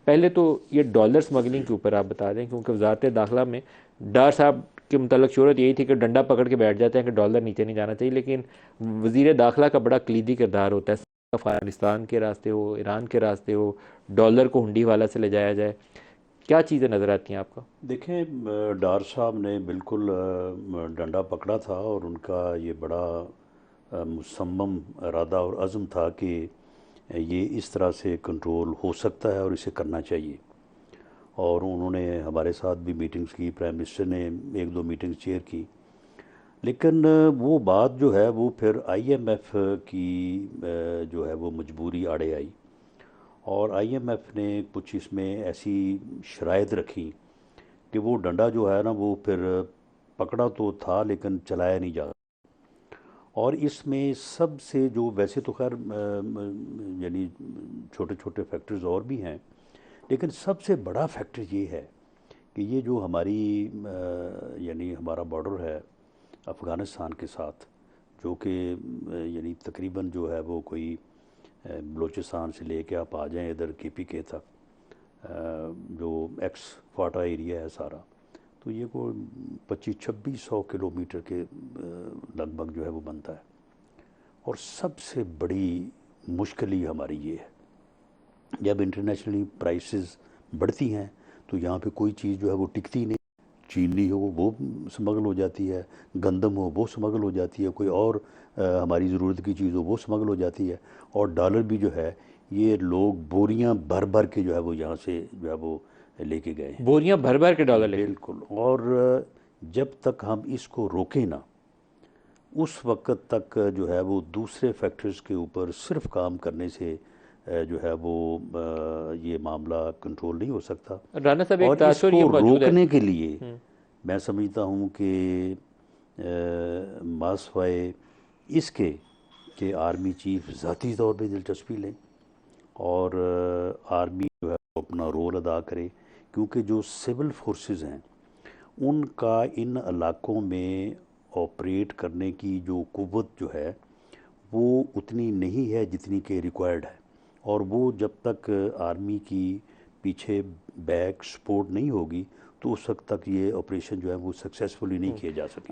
पहले तो ये डॉलर स्मगलिंग के ऊपर आप बता दें, क्योंकि वजारत दाखिला में डार साहब के मुतल्लिक शूरत यही थी कि डंडा पकड़ के बैठ जाते हैं कि डॉलर नीचे नहीं जाना चाहिए, लेकिन वजीर दाखिला का बड़ा कलीदी किरदार होता है। अफगानिस्तान के रास्ते हो, ईरान के रास्ते हो, डॉलर को हुंडी वाला से ले जाया जाए। क्या चीज़ें नज़र आती हैं आपको? देखें, डार साहब ने बिल्कुल डंडा पकड़ा था और उनका ये बड़ा मुसम्मम इरादा और अज़्म था कि ये इस तरह से कंट्रोल हो सकता है और इसे करना चाहिए। और उन्होंने हमारे साथ भी मीटिंग्स की, प्राइम मिनिस्टर ने एक दो मीटिंग्स चेयर की। लेकिन वो बात जो है वो फिर आईएमएफ की जो है वो मजबूरी आड़े आई, और आईएमएफ ने कुछ इसमें ऐसी शराइत रखी कि वो डंडा जो है ना वो फिर पकड़ा तो था लेकिन चलाया नहीं जा। और इसमें सबसे जो वैसे तो खैर यानी छोटे छोटे फैक्टर्स और भी हैं, लेकिन सबसे बड़ा फैक्टर ये है कि ये जो हमारी यानी हमारा बॉर्डर है अफ़गानिस्तान के साथ, जो कि यानी तकरीबन जो है वो कोई बलूचिस्तान से लेके आप आ जाएं इधर केपीके तक, जो एक्स फाटा एरिया है सारा, तो ये को 25-2600 किलोमीटर के लगभग जो है वो बनता है। और सबसे बड़ी मुश्किल ही हमारी ये है, जब इंटरनेशनली प्राइसेस बढ़ती हैं तो यहाँ पे कोई चीज़ जो है वो टिकती नहीं। चीनी हो वो स्मगल हो जाती है, गंदम हो वो स्मगल हो जाती है, कोई और हमारी ज़रूरत की चीज़ हो वो स्मगल हो जाती है। और डॉलर भी जो है ये लोग बोरियां भर भर के जो है वो यहाँ से जो है वो लेके गए हैं। बोरियां भर भर के डॉलर लेके? बिल्कुल। और जब तक हम इसको रोकें ना, उस वक्त तक जो है वो दूसरे फैक्टर्स के ऊपर सिर्फ काम करने से जो है वो ये मामला कंट्रोल नहीं हो सकता। राना साहब, एक और तासुर ये इसको मौजूद है। रोकने के लिए मैं समझता हूँ कि मासवाए इसके कि आर्मी चीफ ज़ाती तौर पे दिलचस्पी लें और आर्मी जो है वो अपना रोल अदा करे, क्योंकि जो सिविल फोर्सेस हैं उनका इन इलाकों में ऑपरेट करने की जो कुव्वत जो है वो उतनी नहीं है जितनी कि रिक्वायर्ड है। और वो जब तक आर्मी की पीछे बैक सपोर्ट नहीं होगी तो उस वक्त तक ये ऑपरेशन जो है वो सक्सेसफुली नहीं किए जा सके।